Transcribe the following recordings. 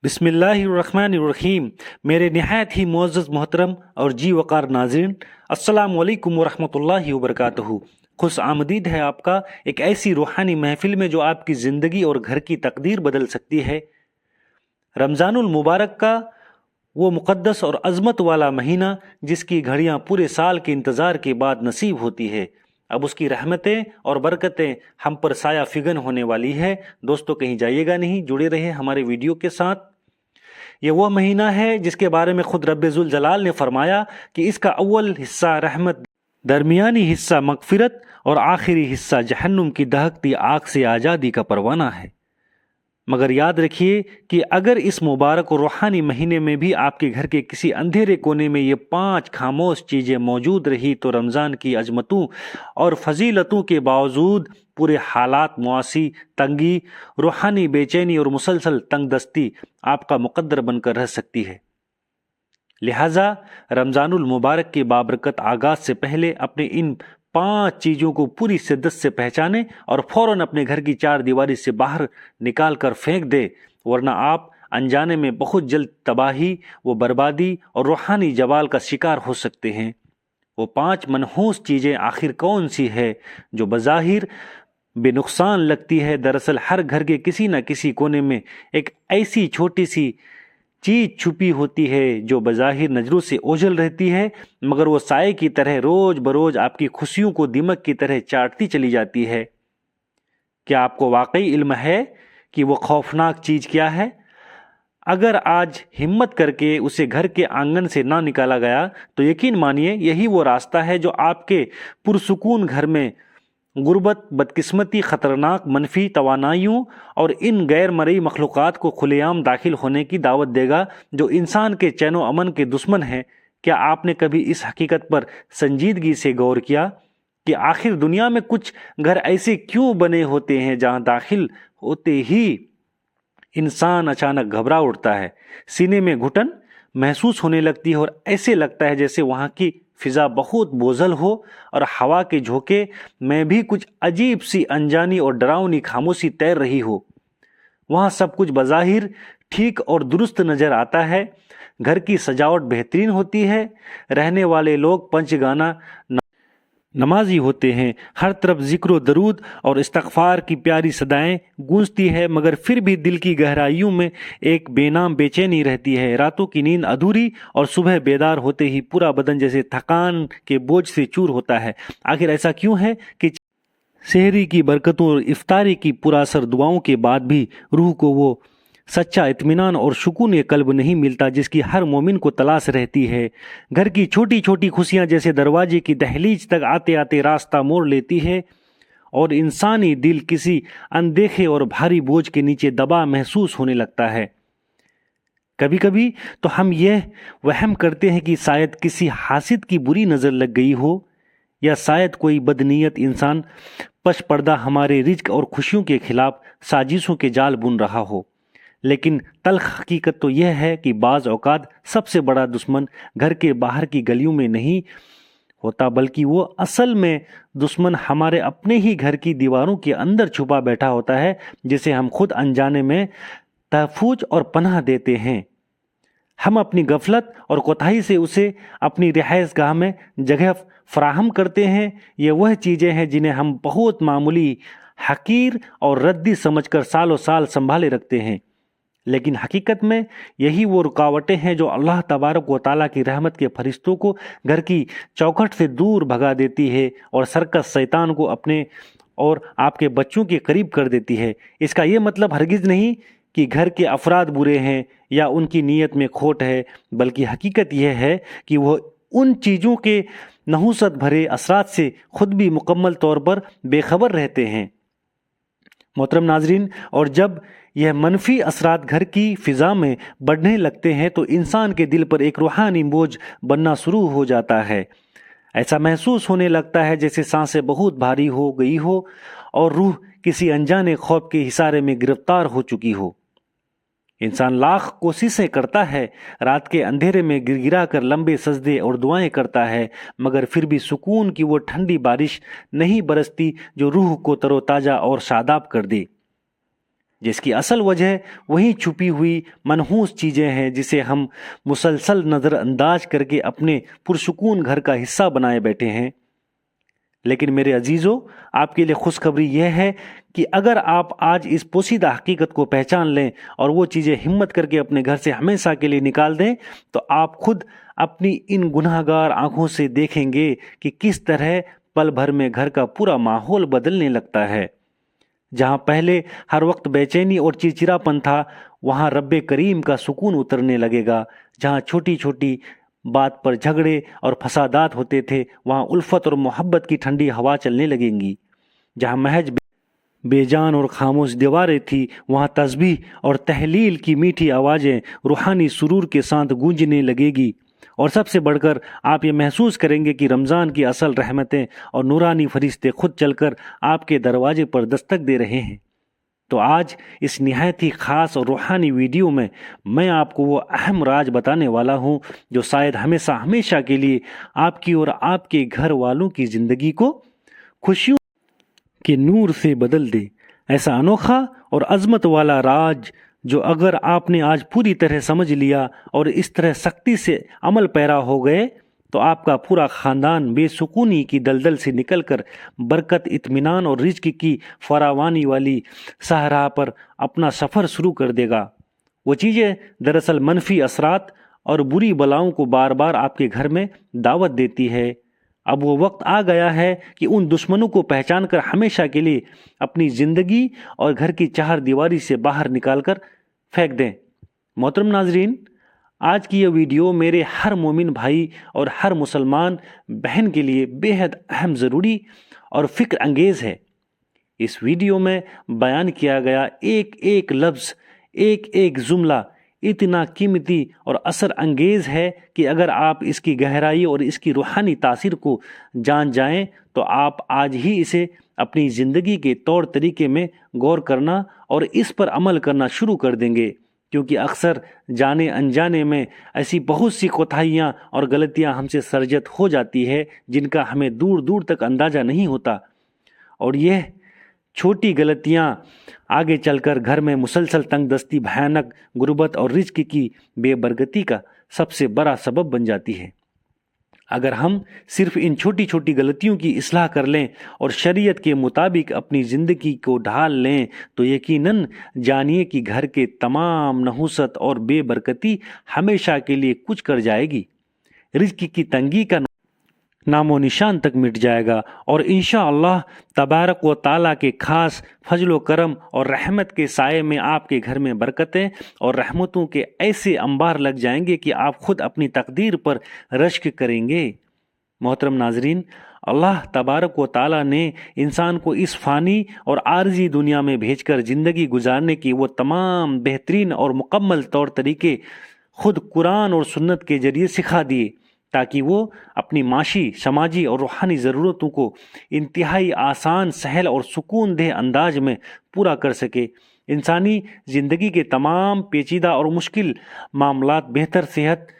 बिस्मिल्लाहिर्रहमानिर्रहीम। मेरे नहायत ही मुअज़्ज़ज़ मोहतरम और जी वक़ार नाज़रीन, अस्सलामु अलैकुम वरहमतुल्लाहि वबरकातुहू। खुश आमदीद है आपका एक ऐसी रूहानी महफिल में जो आपकी ज़िंदगी और घर की तकदीर बदल सकती है। रमज़ानुल मुबारक का वो मुक़द्दस और अज़मत वाला महीना जिसकी घड़ियाँ पूरे साल के इंतज़ार के बाद नसीब होती है, अब उसकी रहमतें और बरकतें हम पर साया फिगन होने वाली है। दोस्तों, कहीं जाइएगा नहीं, जुड़े रहे हमारे वीडियो के साथ। ये वह महीना है जिसके बारे में खुद रब्बुल जलाल ने फरमाया कि इसका अव्वल हिस्सा रहमत, दरमियानी हिस्सा मगफिरत और आखिरी हिस्सा जहन्नुम की दहकती आग से आज़ादी का परवाना है। मगर याद रखिए कि अगर इस मुबारक और रूहानी महीने में भी आपके घर के किसी अंधेरे कोने में ये 5 खामोश चीज़ें मौजूद रही तो रमज़ान की अजमतों और फजीलतों के बावजूद पूरे हालात, मुआसी तंगी, रूहानी बेचैनी और मुसलसल तंगदस्ती आपका मुकद्दर बनकर रह सकती है। लिहाजा रमज़ानुल मुबारक के बाबरकत आगाज़ से पहले अपने इन 5 चीज़ों को पूरी शिद्दत से पहचाने और फौरन अपने घर की 4 दीवारी से बाहर निकाल कर फेंक दे, वरना आप अनजाने में बहुत जल्द तबाही व बर्बादी और रूहानी जवाल का शिकार हो सकते हैं। वो 5 मनहूस चीज़ें आखिर कौन सी है जो बज़ाहिर बेनुकसान लगती है? दरअसल हर घर के किसी न किसी कोने में एक ऐसी छोटी सी चीज छुपी होती है जो बज़ाहिर नजरों से ओझल रहती है, मगर वो साए की तरह रोज बरोज आपकी खुशियों को दीमक की तरह चाटती चली जाती है। क्या आपको वाकई इल्म है कि वो खौफनाक चीज क्या है? अगर आज हिम्मत करके उसे घर के आंगन से ना निकाला गया तो यकीन मानिए यही वो रास्ता है जो आपके पुरसुकून घर में गुर्बत, बदकिस्मती, ख़तरनाक मनफी तवानाइयों और इन गैर मरई मखलूक़ात को खुलेआम दाखिल होने की दावत देगा जो इंसान के चैनो अमन के दुश्मन हैं। क्या आपने कभी इस हकीकत पर संजीदगी से गौर किया कि आखिर दुनिया में कुछ घर ऐसे क्यों बने होते हैं जहां दाखिल होते ही इंसान अचानक घबरा उठता है, सीने में घुटन महसूस होने लगती है और ऐसे लगता है जैसे वहाँ की फिजा बहुत बोझल हो और हवा के झोंके में भी कुछ अजीब सी अनजानी और डरावनी खामोशी तैर रही हो। वहाँ सब कुछ बज़ाहिर ठीक और दुरुस्त नज़र आता है, घर की सजावट बेहतरीन होती है, रहने वाले लोग पंचगाना नमाजी होते हैं, हर तरफ जिक्र दरूद और इस्तग़फ़ार की प्यारी सदाएं गूंजती है, मगर फिर भी दिल की गहराइयों में एक बेनाम बेचैनी रहती है। रातों की नींद अधूरी और सुबह बेदार होते ही पूरा बदन जैसे थकान के बोझ से चूर होता है। आखिर ऐसा क्यों है कि सहरी की बरकतों और इफ्तारी की पुरासर दुआओं के बाद भी रूह को वो सच्चा इत्मीनान और सुकून कल्ब नहीं मिलता जिसकी हर मोमिन को तलाश रहती है? घर की छोटी छोटी खुशियां जैसे दरवाजे की दहलीज तक आते आते रास्ता मोड़ लेती है और इंसानी दिल किसी अनदेखे और भारी बोझ के नीचे दबा महसूस होने लगता है। कभी कभी तो हम यह वहम करते हैं कि शायद किसी हासिद की बुरी नज़र लग गई हो या शायद कोई बदनीयत इंसान पश पर्दा हमारे रिज्क और खुशियों के खिलाफ साजिशों के जाल बुन रहा हो। लेकिन तल्ख हकीकत तो यह है कि बाज़ औक़ात सबसे बड़ा दुश्मन घर के बाहर की गलियों में नहीं होता, बल्कि वो असल में दुश्मन हमारे अपने ही घर की दीवारों के अंदर छुपा बैठा होता है, जिसे हम खुद अनजाने में तहफ़्फ़ुज़ और पनाह देते हैं। हम अपनी गफलत और कोताही से उसे अपनी रिहाइशगाह में जगह फराहम करते हैं। ये वह चीज़ें हैं जिन्हें हम बहुत मामूली, हकीर और रद्दी समझकर सालों साल संभाले रखते हैं, लेकिन हकीकत में यही वो रुकावटें हैं जो अल्लाह तबारक व तआला की रहमत के फरिश्तों को घर की चौखट से दूर भगा देती है और सरकस शैतान को अपने और आपके बच्चों के करीब कर देती है। इसका ये मतलब हरगिज़ नहीं कि घर के अफराद बुरे हैं या उनकी नीयत में खोट है, बल्कि हकीकत यह है कि वह उन चीज़ों के नहुसत भरे असरात से खुद भी मुकम्मल तौर पर बेखबर रहते हैं। मोहतरम नाजरीन, और जब यह मनफी असरात घर की फ़िज़ा में बढ़ने लगते हैं तो इंसान के दिल पर एक रूहानी बोझ बनना शुरू हो जाता है। ऐसा महसूस होने लगता है जैसे सांसें बहुत भारी हो गई हो और रूह किसी अनजाने खौफ के इशारे में गिरफ्तार हो चुकी हो। इंसान लाख कोशिशें करता है, रात के अंधेरे में गिरगिरा कर लंबे सजदे और दुआएं करता है, मगर फिर भी सुकून की वो ठंडी बारिश नहीं बरसती जो रूह को तरोताज़ा और शादाब कर दे। جس کی اصل وجہ وہی چھپی ہوئی منحوس چیزیں ہیں جسے ہم مسلسل نظر انداز کر کے اپنے پرسکون گھر کا حصہ بنائے بیٹھے ہیں۔ لیکن میرے عزیزو، آپ کے لیے خوشخبری یہ ہے کہ اگر آپ آج اس پوشیدہ حقیقت کو پہچان لیں اور وہ چیزیں ہمت کر کے اپنے گھر سے ہمیشہ کے لیے نکال دیں، تو آپ خود اپنی ان گناہگار آنکھوں سے دیکھیں گے کہ کس طرح پل بھر میں گھر کا پورا ماحول بدلنے لگتا ہے۔ جہاں پہلے ہر وقت بے چینی اور چڑچڑاپن تھا، وہاں رب کریم کا سکون اترنے لگے گا۔ جہاں چھوٹی چھوٹی بات پر جھگڑے اور فسادات ہوتے تھے، وہاں الفت اور محبت کی ٹھنڈی ہوا چلنے لگیں گی۔ جہاں محض بے جان اور خاموش دیواریں تھی، وہاں تسبیح اور تحلیل کی میٹھی آوازیں روحانی سرور کے ساتھ گونجنے لگے گی۔ اور سب سے بڑھ کر آپ یہ محسوس کریں گے کہ رمضان کی اصل رحمتیں اور نورانی فرشتے خود چل کر آپ کے دروازے پر دستک دے رہے ہیں۔ تو آج اس نہایت ہی خاص اور روحانی ویڈیو میں آپ کو وہ اہم راز بتانے والا ہوں جو شاید ہمیشہ کے لیے آپ کی اور آپ کے گھر والوں کی زندگی کو خوشیوں کے نور سے بدل دے۔ ایسا انوکھا اور عظمت والا راز جو اگر آپ نے آج پوری طرح سمجھ لیا اور اس طرح سختی سے عمل پیرا ہو گئے تو آپ کا پورا خاندان بے سکونی کی دلدل سے نکل کر برکت، اطمینان اور رزق کی فراوانی والی صحرا پر اپنا سفر شروع کر دے گا۔ وہ چیزیں دراصل منفی اثرات اور بری بلاؤں کو بار بار آپ کے گھر میں دعوت دیتی ہے۔ اب وہ وقت آ گیا ہے کہ ان دشمنوں کو پہچان کر ہمیشہ کے لیے اپنی زندگی اور گھر کی چہار دیواری سے باہر نکال کر پھینک دیں۔ محترم ناظرین، آج کی یہ ویڈیو میرے ہر مومن بھائی اور ہر مسلمان بہن کے لیے بے حد اہم، ضروری اور فکر انگیز ہے۔ اس ویڈیو میں بیان کیا گیا ایک ایک لفظ، ایک ایک جملہ اتنا قیمتی اور اثر انگیز ہے کہ اگر آپ اس کی گہرائی اور اس کی روحانی تاثیر کو جان جائیں تو آپ آج ہی اسے اپنی زندگی کے طور طریقے میں غور کرنا اور اس پر عمل کرنا شروع کر دیں گے، کیونکہ اکثر جانے انجانے میں ایسی بہت سی کوتاہیاں اور غلطیاں ہم سے سرزد ہو جاتی ہے جن کا ہمیں دور دور تک اندازہ نہیں ہوتا، اور یہ چھوٹی غلطیاں آگے چل کر گھر میں مسلسل تنگ دستی، بھیانک غربت اور رزق کی بے برکتی کا سب سے بڑا سبب بن جاتی ہے۔ اگر ہم صرف ان چھوٹی چھوٹی غلطیوں کی اصلاح کر لیں اور شریعت کے مطابق اپنی زندگی کو ڈھال لیں تو یقیناً جانیے کہ گھر کے تمام نحوست اور بے برکتی ہمیشہ کے لیے کچھ کر جائے گی۔ رزق کی تنگی کا نام و نشان تک مٹ جائے گا، اور انشاءاللہ تبارک و تعالیٰ کے خاص فضل و کرم اور رحمت کے سائے میں آپ کے گھر میں برکتیں اور رحمتوں کے ایسے انبار لگ جائیں گے کہ آپ خود اپنی تقدیر پر رشک کریں گے۔ محترم ناظرین، اللہ تبارک و تعالیٰ نے انسان کو اس فانی اور عارضی دنیا میں بھیج کر زندگی گزارنے کی وہ تمام بہترین اور مکمل طور طریقے خود قرآن اور سنت کے ذریعے سکھا دیے تاکہ وہ اپنی معاشی، سماجی اور روحانی ضرورتوں کو انتہائی آسان، سہل اور سکون دہ انداز میں پورا کر سکے۔ انسانی زندگی کے تمام پیچیدہ اور مشکل معاملات، بہتر صحت،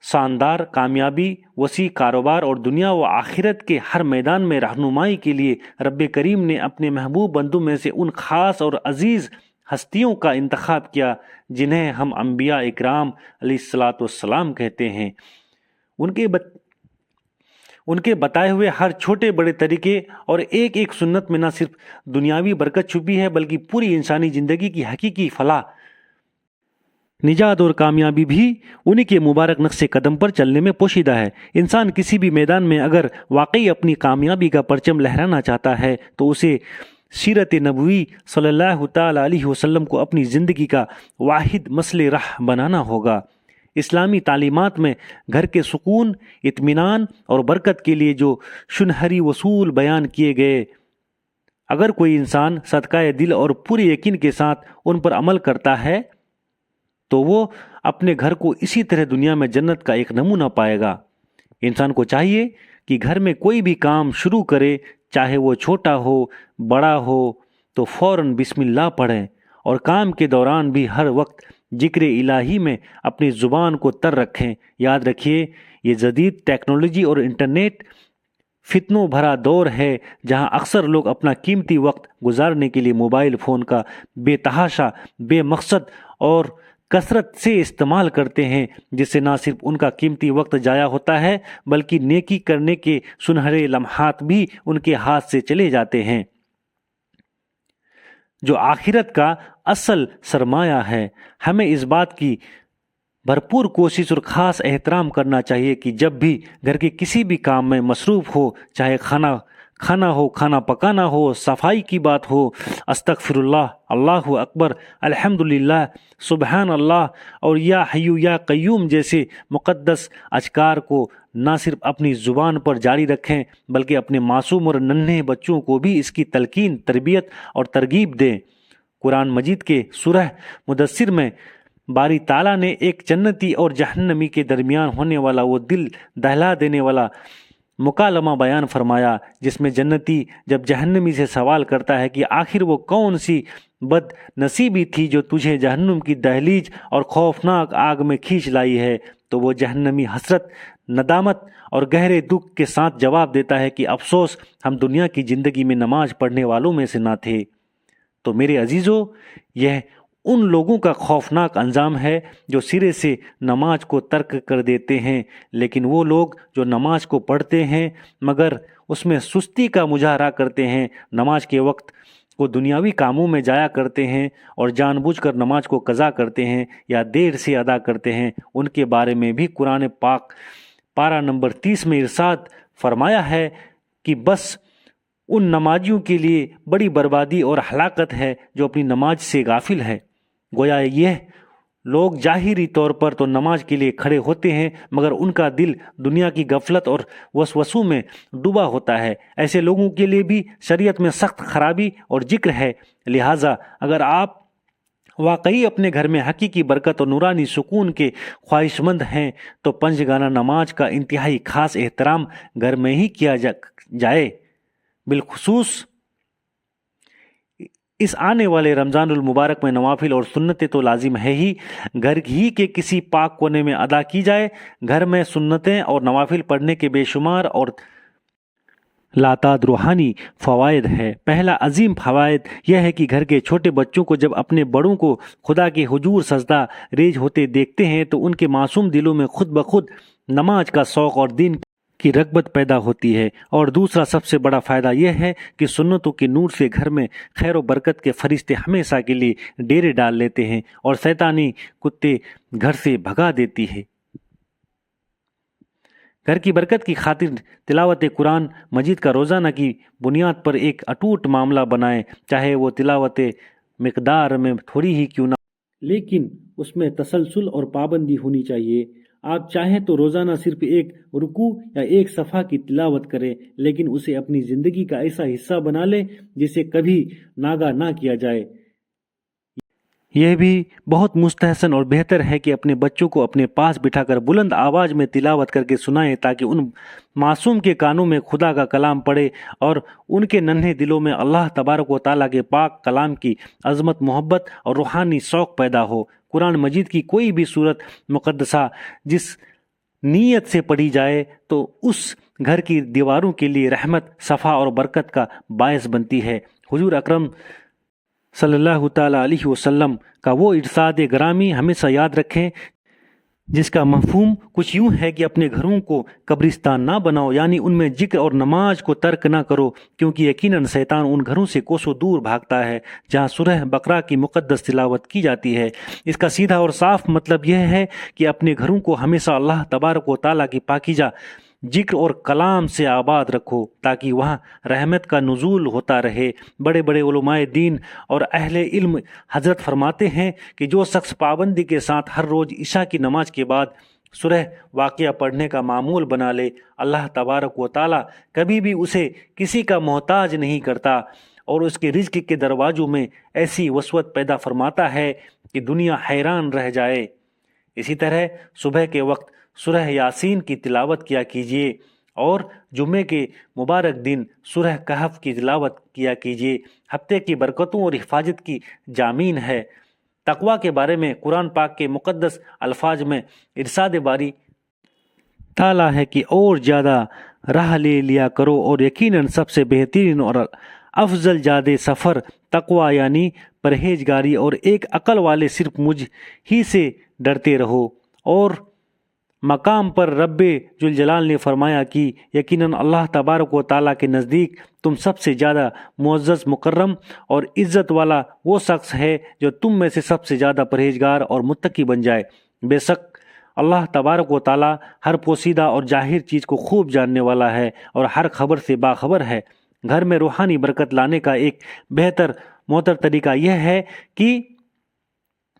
شاندار کامیابی، وسیع کاروبار اور دنیا و آخرت کے ہر میدان میں رہنمائی کے لیے رب کریم نے اپنے محبوب بندوں میں سے ان خاص اور عزیز ہستیوں کا انتخاب کیا جنہیں ہم انبیاء اکرام علیہ الصلاۃ والسلام کہتے ہیں۔ ان کے بتائے ہوئے ہر چھوٹے بڑے طریقے اور ایک ایک سنت میں نہ صرف دنیاوی برکت چھپی ہے بلکہ پوری انسانی زندگی کی حقیقی فلاح، نجات اور کامیابی بھی انہی کے مبارک نقش قدم پر چلنے میں پوشیدہ ہے۔ انسان کسی بھی میدان میں اگر واقعی اپنی کامیابی کا پرچم لہرانا چاہتا ہے تو اسے سیرت نبوی صلی اللہ تعالی علیہ وسلم کو اپنی زندگی کا واحد مسئلہ راہ بنانا ہوگا۔ اسلامی تعلیمات میں گھر کے سکون، اطمینان اور برکت کے لیے جو شنہری اصول بیان کیے گئے، اگر کوئی انسان صدقہ دل اور پورے یقین کے ساتھ ان پر عمل کرتا ہے تو وہ اپنے گھر کو اسی طرح دنیا میں جنت کا ایک نمونہ پائے گا۔ انسان کو چاہیے کہ گھر میں کوئی بھی کام شروع کرے، چاہے وہ چھوٹا ہو بڑا ہو، تو فوراً بسم اللہ پڑھیں، اور کام کے دوران بھی ہر وقت ذکر الہی میں اپنی زبان کو تر رکھیں۔ یاد رکھیے، یہ جدید ٹیکنالوجی اور انٹرنیٹ فتنوں بھرا دور ہے جہاں اکثر لوگ اپنا قیمتی وقت گزارنے کے لیے موبائل فون کا بے تحاشا، بے مقصد اور کثرت سے استعمال کرتے ہیں، جس سے نہ صرف ان کا قیمتی وقت ضائع ہوتا ہے بلکہ نیکی کرنے کے سنہرے لمحات بھی ان کے ہاتھ سے چلے جاتے ہیں، جو آخرت کا اصل سرمایہ ہے۔ ہمیں اس بات کی بھرپور کوشش اور خاص احترام کرنا چاہیے کہ جب بھی گھر کے کسی بھی کام میں مصروف ہو، چاہے کھانا ہو، کھانا پکانا ہو، صفائی کی بات ہو، استغفر اللہ، اللہ اکبر، الحمدللہ، سبحان اللہ اور یا حی یا قیوم جیسے مقدس اذکار کو نہ صرف اپنی زبان پر جاری رکھیں بلکہ اپنے معصوم اور ننھے بچوں کو بھی اس کی تلقین، تربیت اور ترغیب دیں۔ قرآن مجید کے سورہ مدثر میں باری تعالیٰ نے ایک جنتی اور جہنمی کے درمیان ہونے والا وہ دل دہلا دینے والا مکالمہ بیان فرمایا، جس میں جنتی جب جہنمی سے سوال کرتا ہے کہ آخر وہ کون سی بد نصیبی تھی جو تجھے جہنم کی دہلیز اور خوفناک آگ میں کھینچ لائی ہے، تو وہ جہنمی حسرت، ندامت اور گہرے دکھ کے ساتھ جواب دیتا ہے کہ افسوس، ہم دنیا کی زندگی میں نماز پڑھنے والوں میں سے نہ تھے۔ تو میرے عزیزو، یہ ان لوگوں کا خوفناک انجام ہے جو سرے سے نماز کو ترک کر دیتے ہیں، لیکن وہ لوگ جو نماز کو پڑھتے ہیں مگر اس میں سستی کا مظاہرہ کرتے ہیں، نماز کے وقت کو دنیاوی کاموں میں ضائع کرتے ہیں اور جان بوجھ کر نماز کو قضا کرتے ہیں یا دیر سے ادا کرتے ہیں، ان کے بارے میں بھی قرآن پاک پارہ نمبر 30 میں ارشاد فرمایا ہے کہ بس ان نمازیوں کے لیے بڑی بربادی اور ہلاکت ہے جو اپنی نماز سے غافل ہے۔ گویا یہ لوگ ظاہری طور پر تو نماز کے لیے کھڑے ہوتے ہیں مگر ان کا دل دنیا کی غفلت اور وسوسوں میں ڈوبا ہوتا ہے۔ ایسے لوگوں کے لیے بھی شریعت میں سخت خرابی اور ذکر ہے۔ لہٰذا اگر آپ واقعی اپنے گھر میں حقیقی برکت اور نورانی سکون کے خواہش مند ہیں تو پنج گانا نماز کا انتہائی خاص احترام گھر میں ہی کیا جائے۔ بالخصوص اس آنے والے رمضان المبارک میں نوافل اور سنتیں تو لازم ہے ہی، گھر ہی کے کسی پاک کونے میں ادا کی جائے۔ گھر میں سنتیں اور نوافل پڑھنے کے بے شمار اور لاتعداد روحانی فوائد ہے۔ پہلا عظیم فوائد یہ ہے کہ گھر کے چھوٹے بچوں کو جب اپنے بڑوں کو خدا کے حضور سجدہ ریز ہوتے دیکھتے ہیں تو ان کے معصوم دلوں میں خود بخود نماز کا شوق اور دین کی رغبت پیدا ہوتی ہے۔ اور دوسرا سب سے بڑا فائدہ یہ ہے کہ سنتوں کے نور سے گھر میں خیر و برکت کے فرشتے ہمیشہ کے لیے ڈیرے ڈال لیتے ہیں اور شیطانی کتے گھر سے بھگا دیتی ہے۔ گھر کی برکت کی خاطر تلاوت قرآن مجید کا روزانہ کی بنیاد پر ایک اٹوٹ معاملہ بنائیں، چاہے وہ تلاوت مقدار میں تھوڑی ہی کیوں نہ، لیکن اس میں تسلسل اور پابندی ہونی چاہیے۔ آپ چاہیں تو روزانہ صرف ایک رکوع یا ایک صفحہ کی تلاوت کریں، لیکن اسے اپنی زندگی کا ایسا حصہ بنا لیں جسے کبھی ناگا نہ کیا جائے۔ یہ بھی بہت مستحسن اور بہتر ہے کہ اپنے بچوں کو اپنے پاس بٹھا کر بلند آواز میں تلاوت کر کے سنائیں تاکہ ان معصوم کے کانوں میں خدا کا کلام پڑے اور ان کے ننھے دلوں میں اللہ تبارک و تعالیٰ کے پاک کلام کی عظمت، محبت اور روحانی شوق پیدا ہو۔ قرآن مجید کی کوئی بھی سورت مقدسہ جس نیت سے پڑھی جائے تو اس گھر کی دیواروں کے لیے رحمت، صفا اور برکت کا باعث بنتی ہے۔ حضور اکرم صلی اللہ تعالیٰ علیہ وسلم کا وہ ارشاد گرامی ہمیشہ یاد رکھیں جس کا مفہوم کچھ یوں ہے کہ اپنے گھروں کو قبرستان نہ بناؤ، یعنی ان میں ذکر اور نماز کو ترک نہ کرو، کیونکہ یقیناً شیطان ان گھروں سے کوسوں دور بھاگتا ہے جہاں سورہ بقرہ کی مقدس تلاوت کی جاتی ہے۔ اس کا سیدھا اور صاف مطلب یہ ہے کہ اپنے گھروں کو ہمیشہ اللہ تبارک و تعالیٰ کی پاکیزہ ذکر اور کلام سے آباد رکھو تاکہ وہاں رحمت کا نزول ہوتا رہے۔ بڑے بڑے علماء دین اور اہل علم حضرت فرماتے ہیں کہ جو شخص پابندی کے ساتھ ہر روز عشاء کی نماز کے بعد سورہ واقعہ پڑھنے کا معمول بنا لے، اللہ تبارک و تعالیٰ کبھی بھی اسے کسی کا محتاج نہیں کرتا اور اس کے رزق کے دروازوں میں ایسی وسعت پیدا فرماتا ہے کہ دنیا حیران رہ جائے۔ اسی طرح صبح کے وقت سورہ یاسین کی تلاوت کیا کیجیے اور جمعے کے مبارک دن سورہ کہف کی تلاوت کیا کیجیے۔ ہفتے کی برکتوں اور حفاظت کی ضامین ہے۔ تقوی کے بارے میں قرآن پاک کے مقدس الفاظ میں ارشاد باری تعالیٰ ہے کہ اور زیادہ राह ले लिया करो और यकीनन सबसे बेहतरीन और अफजल जादे सफ़र तकवा यानी परहेजगारी और एक अकल वाले सिर्फ मुझ ही से डरते रहो। और मकाम पर रब्बे जुल जलाल ने फरमाया कि यकीनन अल्लाह तबारक व ताला के नज़दीक तुम सबसे ज़्यादा मुअज़्ज़ज़ मुकर्रम और इज़्ज़त वाला वो शख्स है जो तुम में से सबसे ज़्यादा परहेजगार और मुत्तकी बन जाए। बेशक अल्लाह तबारक व ताला हर पोशीदा और जाहिर चीज़ को खूब जानने वाला है और हर खबर से बाखबर है। घर में रूहानी बरकत लाने का एक बेहतर मोहतर तरीका यह है कि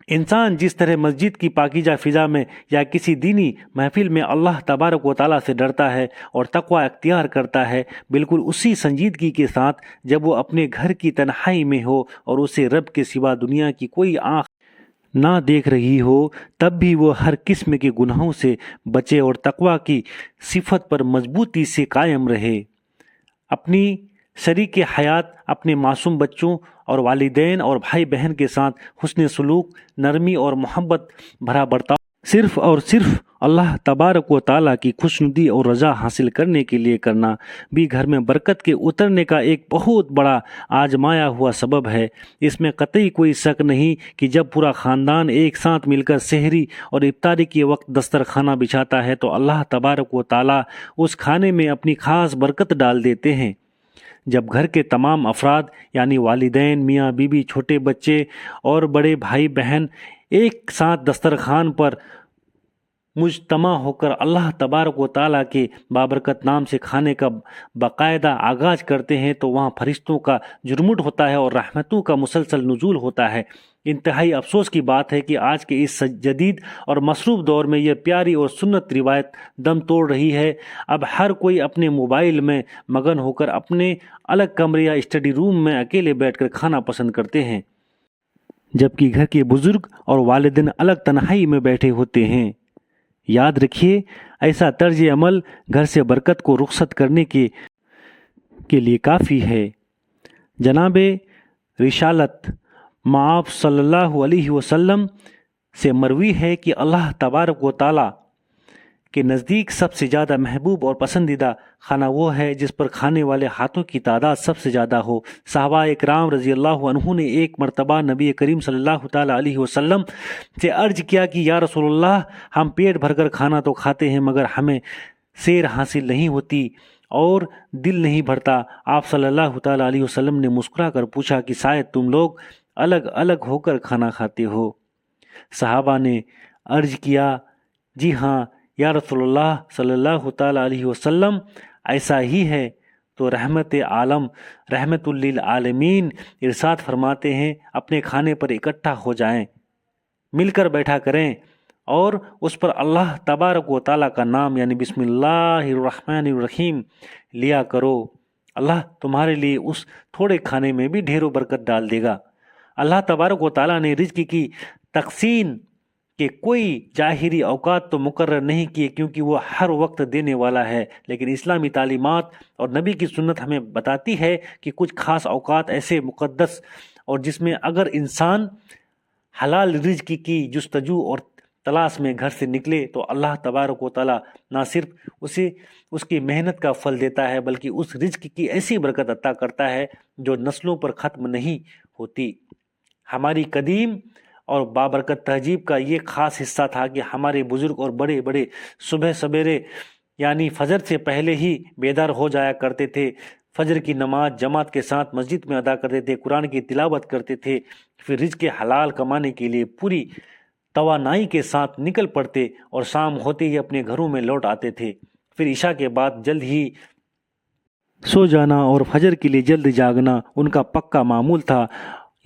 इंसान जिस तरह मस्जिद की पाकीज़ा फ़िज़ा में या किसी दीनी महफिल में अल्लाह तबारक व ताला से डरता है और तक़वा अख्तियार करता है, बिल्कुल उसी संजीदगी के साथ जब वो अपने घर की तन्हाई में हो और उसे रब के सिवा दुनिया की कोई आँख ना देख रही हो, तब भी वो हर किस्म के गुनाहों से बचे और तक़वा की सिफत पर मजबूती से कायम रहे। अपनी शरीक हयात, अपने मासूम बच्चों और वालिदैन और भाई बहन के साथ हुस्न सलूक, नरमी और मोहब्बत भरा बर्ताव सिर्फ़ और सिर्फ अल्लाह तबारक व ताला की खुशनुदी और रज़ा हासिल करने के लिए करना भी घर में बरकत के उतरने का एक बहुत बड़ा आजमाया हुआ सबब है। इसमें कतई कोई शक नहीं कि जब पूरा ख़ानदान एक साथ मिलकर सहरी और इफ्तारी के वक्त दस्तरखाना बिछाता है तो अल्लाह तबारक व ताला उस खाने में अपनी ख़ास बरकत डाल देते हैं। जब घर के तमाम अफराद यानी वालिदैन, मियाँ बीबी, छोटे बच्चे और बड़े भाई बहन एक साथ दस्तरखान पर मुजतमा होकर अल्लाह तबारक व ताला के बाबरकत नाम से खाने का बाकायदा आगाज करते हैं तो वहाँ फरिश्तों का जुर्मुट होता है और रहमतों का मुसलसल नुज़ूल होता है। इंतहाई अफसोस की बात है कि आज के इस जदीद और मसरूफ़ दौर में यह प्यारी और सुन्नत रिवायत दम तोड़ रही है। अब हर कोई अपने मोबाइल में मगन होकर अपने अलग कमरे या स्टडी रूम में अकेले बैठकर खाना पसंद करते हैं, जबकि घर के बुज़ुर्ग और वालिदैन अलग तन्हाई में बैठे होते हैं। याद रखिए, ऐसा तर्ज अमल घर से बरकत को रुखसत करने के लिए काफ़ी है। जनाबे रिसालत माफ सल्लल्लाहु अलैहि वसल्लम से मरवी है कि अल्लाह तबारक व ताला के नज़दीक सबसे ज़्यादा महबूब और पसंदीदा खाना वो है जिस पर खाने वाले हाथों की तादाद सबसे ज़्यादा हो। सहाबा इकराम रज़ी अल्लाह अन्हु ने एक मरतबा नबी करीम सल्लल्लाहु ताला अलैहि वसल्लम से अर्ज किया कि या रसूलल्लाह, हम पेट भरकर खाना तो खाते हैं मगर हमें सैर हासिल नहीं होती और दिल नहीं भरता। आप सल्लल्लाहु ताला अलैहि वसल्लम ने मुस्कुरा कर पूछा कि शायद तुम लोग अलग अलग होकर खाना खाते हो। सहाबा ने अर्ज किया, जी हाँ या रसूलुल्लाह सल्लल्लाहु ताला अलैहि वसल्लम, ऐसा ही है। तो रहमत आलम रहमतुल लिल आलमीन इरशाद फरमाते हैं, अपने खाने पर इकट्ठा हो जाएं, मिलकर बैठा करें और उस पर अल्लाह तबारक व ताला का नाम यानी बिस्मिल्लाहिर रहमानिर रहीम लिया करो। अल्लाह तुम्हारे लिए उस थोड़े खाने में भी ढेरों बरकत डाल देगा। अल्लाह तबारक व ताला ने रिज़्क़ की तक़सीम के कोई जाहिरी औकात तो मुकर्रर नहीं किए क्योंकि वो हर वक्त देने वाला है, लेकिन इस्लामी तालीमात और नबी की सुन्नत हमें बताती है कि कुछ ख़ास औकात ऐसे मुक़द्दस और जिसमें अगर इंसान हलाल रिज़्क़ की जुस्तजू और तलाश में घर से निकले तो अल्लाह तबारक व तआला ना सिर्फ उसे उसकी मेहनत का फल देता है बल्कि उस रिज़्क़ की ऐसी बरकत अता करता है जो नस्लों पर ख़त्म नहीं होती। हमारी कदीम और बाबरकत तहजीब का ये ख़ास हिस्सा था कि हमारे बुज़ुर्ग और बड़े बड़े सुबह सवेरे यानी फजर से पहले ही बेदार हो जाया करते थे। फजर की नमाज जमात के साथ मस्जिद में अदा करते थे, कुरान की तिलावत करते थे, फिर रिज़्क़ हलाल कमाने के लिए पूरी तवानाई के साथ निकल पड़ते और शाम होते ही अपने घरों में लौट आते थे। फिर इशा के बाद जल्द ही सो जाना और फजर के लिए जल्द जागना उनका पक्का मामूल था।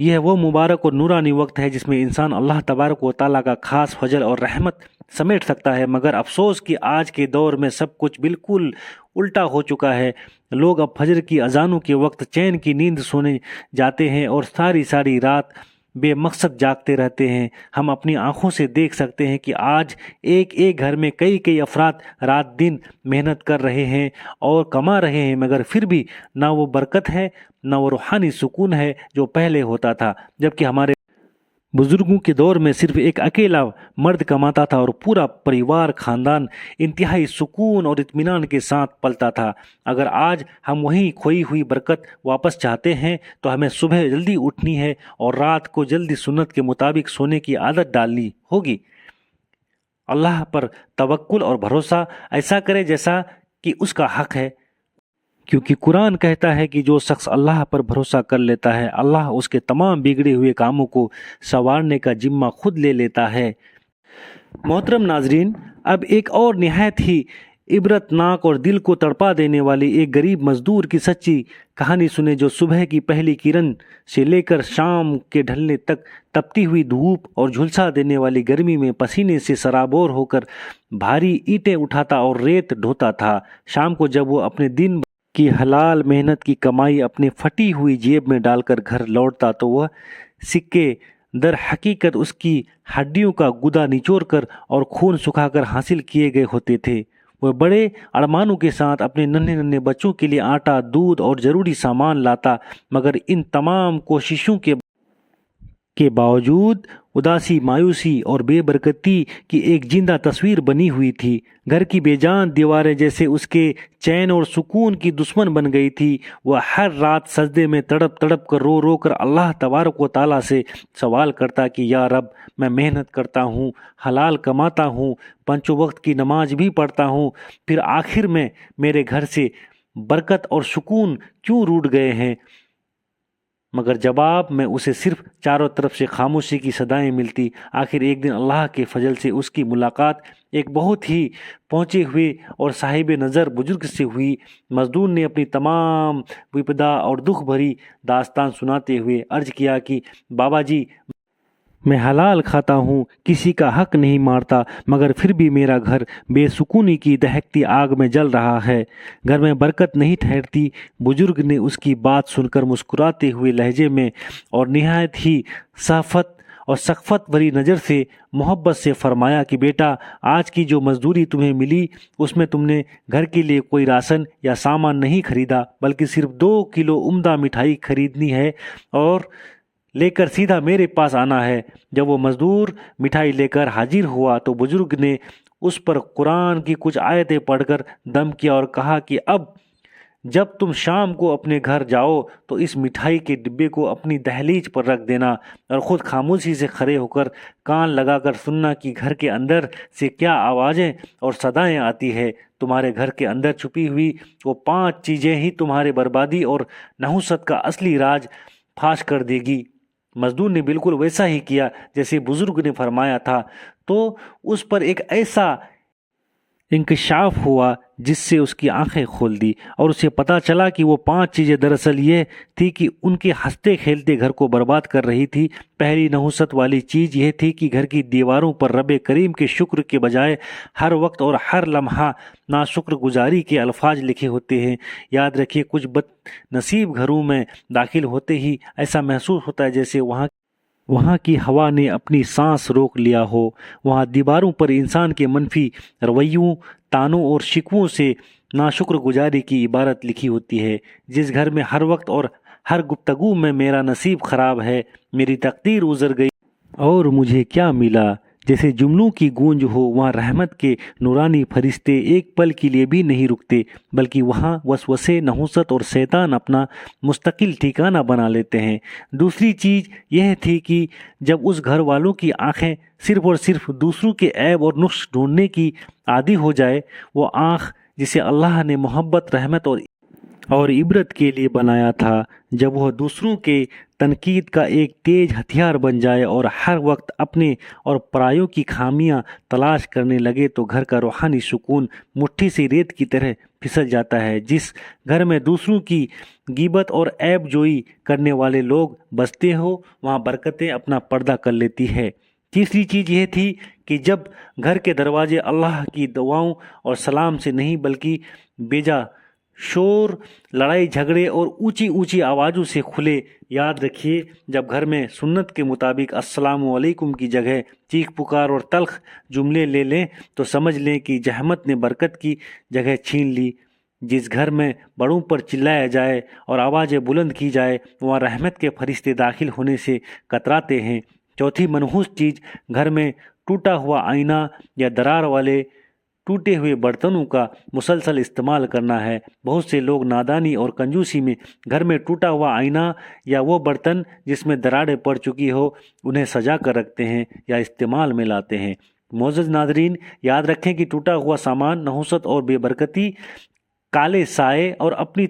यह वो मुबारक और नूरानी वक्त है जिसमें इंसान अल्लाह तबारक व ताला का खास फजल और रहमत समेट सकता है। मगर अफसोस कि आज के दौर में सब कुछ बिल्कुल उल्टा हो चुका है। लोग अब फजर की अजानों के वक्त चैन की नींद सोने जाते हैं और सारी सारी रात बेमकसद जागते रहते हैं। हम अपनी आंखों से देख सकते हैं कि आज एक एक घर में कई कई अफराद रात दिन मेहनत कर रहे हैं और कमा रहे हैं, मगर फिर भी ना वो बरकत है ना वो रूहानी सुकून है जो पहले होता था। जबकि हमारे बुजुर्गों के दौर में सिर्फ एक अकेला मर्द कमाता था और पूरा परिवार खानदान इंतहाई सुकून और इत्मीनान के साथ पलता था। अगर आज हम वही खोई हुई बरकत वापस चाहते हैं तो हमें सुबह जल्दी उठनी है और रात को जल्दी सुन्नत के मुताबिक सोने की आदत डालनी होगी। अल्लाह पर तवक्कुल और भरोसा ऐसा करे जैसा कि उसका हक है, क्योंकि कुरान कहता है कि जो शख्स अल्लाह पर भरोसा कर लेता है अल्लाह उसके तमाम बिगड़े हुए कामों को संवारने का जिम्मा खुद ले लेता है। मोहतरम नाजरीन, अब एक और निहायत ही इबरतनाक और दिल को तड़पा देने वाली एक गरीब मजदूर की सच्ची कहानी सुने, जो सुबह की पहली किरण से लेकर शाम के ढलने तक तपती हुई धूप और झुलसा देने वाली गर्मी में पसीने से सराबोर होकर भारी ईंटें उठाता और रेत ढोता था। शाम को जब वो अपने दिन की हलाल मेहनत की कमाई अपने फटी हुई जेब में डालकर घर लौटता तो वह सिक्के दर हकीकत उसकी हड्डियों का गुदा निचोड़कर और खून सुखाकर हासिल किए गए होते थे। वह बड़े अरमानों के साथ अपने नन्हे नन्हे बच्चों के लिए आटा, दूध और ज़रूरी सामान लाता, मगर इन तमाम कोशिशों के बावजूद उदासी, मायूसी और बेबरकती की एक जिंदा तस्वीर बनी हुई थी। घर की बेजान दीवारें जैसे उसके चैन और सुकून की दुश्मन बन गई थी। वह हर रात सजदे में तड़प तड़प कर रो रो कर अल्लाह तबारक व तआला से सवाल करता कि या रब, मैं मेहनत करता हूँ, हलाल कमाता हूँ, पांचों वक्त की नमाज भी पढ़ता हूँ, फिर आखिर में मेरे घर से बरकत और सुकून क्यों रूठ गए हैं? मगर जवाब में उसे सिर्फ चारों तरफ से खामोशी की सदाएं मिलती। आखिर एक दिन अल्लाह के फजल से उसकी मुलाकात एक बहुत ही पहुँचे हुए और साहिब नज़र बुजुर्ग से हुई। मजदूर ने अपनी तमाम विपदा और दुख भरी दास्तान सुनाते हुए अर्ज किया कि बाबा जी, मैं हलाल खाता हूँ, किसी का हक नहीं मारता, मगर फिर भी मेरा घर बेसुकूनी की दहकती आग में जल रहा है, घर में बरकत नहीं ठहरती। बुजुर्ग ने उसकी बात सुनकर मुस्कुराते हुए लहजे में और निहायत ही सफ़त और सख्फत भरी नज़र से मोहब्बत से फरमाया कि बेटा, आज की जो मजदूरी तुम्हें मिली उसमें तुमने घर के लिए कोई राशन या सामान नहीं खरीदा, बल्कि सिर्फ 2 किलो उम्दा मिठाई खरीदनी है और लेकर सीधा मेरे पास आना है। जब वो मजदूर मिठाई लेकर हाजिर हुआ तो बुजुर्ग ने उस पर कुरान की कुछ आयतें पढ़कर दम किया और कहा कि अब जब तुम शाम को अपने घर जाओ तो इस मिठाई के डिब्बे को अपनी दहलीज पर रख देना और ख़ुद खामोशी से खड़े होकर कान लगाकर सुनना कि घर के अंदर से क्या आवाज़ें और सदाएं आती है। तुम्हारे घर के अंदर छुपी हुई वो 5 चीज़ें ही तुम्हारे बर्बादी और नहुसत का असली राज फाश कर देगी। मजदूर ने बिल्कुल वैसा ही किया जैसे बुजुर्ग ने फरमाया था। तो उस पर एक ऐसा इंकशाफ हुआ जिससे उसकी आंखें खोल दी और उसे पता चला कि वो 5 चीज़ें दरअसल ये थी कि उनके हंसते खेलते घर को बर्बाद कर रही थी। पहली नहुसत वाली चीज़ यह थी कि घर की दीवारों पर रब करीम के शुक्र के बजाय हर वक्त और हर लम्हा नाशुक्र गुजारी के अल्फाज लिखे होते हैं। याद रखिए, कुछ बदनसीब घरों में दाखिल होते ही ऐसा महसूस होता है जैसे वहाँ की हवा ने अपनी सांस रोक लिया हो। वहाँ दीवारों पर इंसान के मनफी रवैयों, तानों और शिकवों से नाशुक्र गुजारी की इबारत लिखी होती है। जिस घर में हर वक्त और हर गुफ्तगू में मेरा नसीब ख़राब है, मेरी तकदीर उजर गई और मुझे क्या मिला, जैसे जुमलों की गूंज हो, वहाँ रहमत के नूरानी फरिश्ते एक पल के लिए भी नहीं रुकते, बल्कि वहाँ वसवसे, नहुसत और शैतान अपना मुस्तकिल ठिकाना बना लेते हैं। दूसरी चीज़ यह थी कि जब उस घर वालों की आंखें सिर्फ और सिर्फ दूसरों के ऐब और नुक्स ढूंढने की आदी हो जाए, वो आँख जिसे अल्लाह ने मोहब्बत, रहमत और इबरत के लिए बनाया था, जब वह दूसरों के तनकीद का एक तेज हथियार बन जाए और हर वक्त अपने और परायों की खामियां तलाश करने लगे, तो घर का रूहानी सुकून मुट्ठी से रेत की तरह फिसल जाता है। जिस घर में दूसरों की गीबत और ऐब जोई करने वाले लोग बसते हो, वहाँ बरकतें अपना पर्दा कर लेती है। तीसरी चीज़ यह थी कि जब घर के दरवाजे अल्लाह की दुआओं और सलाम से नहीं बल्कि बेजा शोर, लड़ाई झगड़े और ऊंची ऊंची आवाज़ों से खुले। याद रखिए, जब घर में सुन्नत के मुताबिक अस्सलामु अलैकुम की जगह चीख पुकार और तल्ख जुमले ले लें तो समझ लें कि जहमत ने बरकत की जगह छीन ली। जिस घर में बड़ों पर चिल्लाया जाए और आवाज़ें बुलंद की जाए, वहाँ रहमत के फरिश्ते दाखिल होने से कतराते हैं। चौथी मनहूस चीज़, घर में टूटा हुआ आईना या दरार वाले टूटे हुए बर्तनों का मुसलसल इस्तेमाल करना है। बहुत से लोग नादानी और कंजूसी में घर में टूटा हुआ आईना या वो बर्तन जिसमें दरारें पड़ चुकी हो उन्हें सजा कर रखते हैं या इस्तेमाल में लाते हैं। मोअज़्ज़ज़ नाज़रीन, याद रखें कि टूटा हुआ सामान नहुसत और बेबरकती, काले साए और अपनी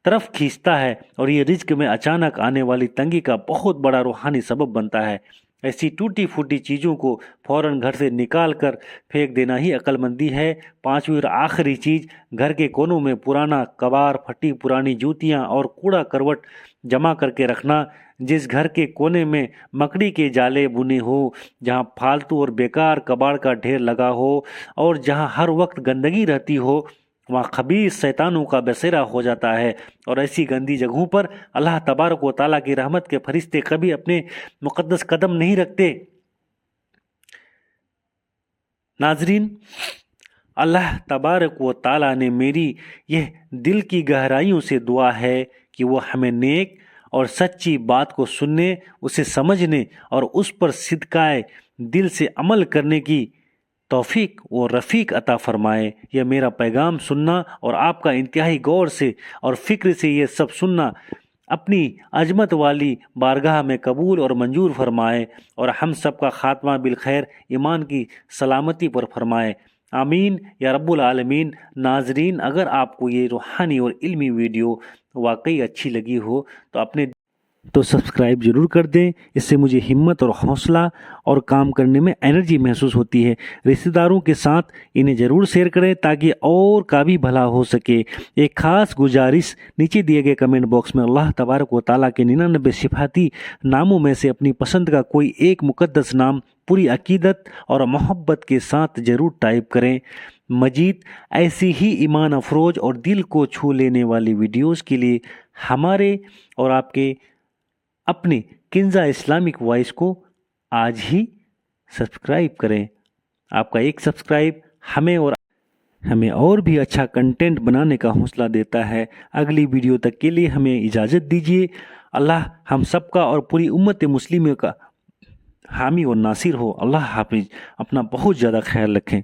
तरफ खींचता है और ये रिज्क में अचानक आने वाली तंगी का बहुत बड़ा रूहानी सबब बनता है। ऐसी टूटी फूटी चीज़ों को फौरन घर से निकाल कर फेंक देना ही अक्लमंदी है। पांचवी और आखिरी चीज़, घर के कोनों में पुराना कबार, फटी पुरानी जूतियां और कूड़ा करवट जमा करके रखना। जिस घर के कोने में मकड़ी के जाले बुने हो, जहां फालतू और बेकार कबाड़ का ढेर लगा हो और जहां हर वक्त गंदगी रहती हो, वहाँ खबीस शैतानों का बसेरा हो जाता है। और ऐसी गंदी जगहों पर अल्लाह तबारक व तआला की रहमत के फरिश्ते कभी अपने मुकद्दस कदम नहीं रखते। नाजरीन, अल्लाह तबारक व तआला ने मेरी यह दिल की गहराइयों से दुआ है कि वो हमें नेक और सच्ची बात को सुनने, उसे समझने और उस पर सिदकाए दिल से अमल करने की तौफीक व रफ़ीक अता फ़रमाए। यह मेरा पैगाम सुनना और आपका इंतहाई गौर से और फ़िक्र से ये सब सुनना अपनी अजमत वाली बारगाह में कबूल और मंजूर फरमाए और हम सब का ख़ात्मा बिल खैर ईमान की सलामती पर फरमाए। आमीन या रब्बुल आलमीन। नाजरीन, अगर आपको ये रूहानी और इल्मी वीडियो वाकई अच्छी लगी हो तो सब्सक्राइब ज़रूर कर दें। इससे मुझे हिम्मत और हौसला और काम करने में एनर्जी महसूस होती है। रिश्तेदारों के साथ इन्हें ज़रूर शेयर करें ताकि और का भी भला हो सके। एक ख़ास गुजारिश, नीचे दिए गए कमेंट बॉक्स में अल्लाह तबारक व तआला के 99 सिफाती नामों में से अपनी पसंद का कोई एक मुकद्दस नाम पूरी अकीदत और मोहब्बत के साथ ज़रूर टाइप करें। मजीद ऐसी ही ईमान अफरोज और दिल को छू लेने वाली वीडियोज़ के लिए हमारे और आपके अपने किंजा इस्लामिक वॉइस को आज ही सब्सक्राइब करें। आपका एक सब्सक्राइब हमें और भी अच्छा कंटेंट बनाने का हौसला देता है। अगली वीडियो तक के लिए हमें इजाज़त दीजिए। अल्लाह हम सबका और पूरी उम्मत मुस्लिम का हामी और नासिर हो। अल्लाह हाफिज। अपना बहुत ज़्यादा ख्याल रखें।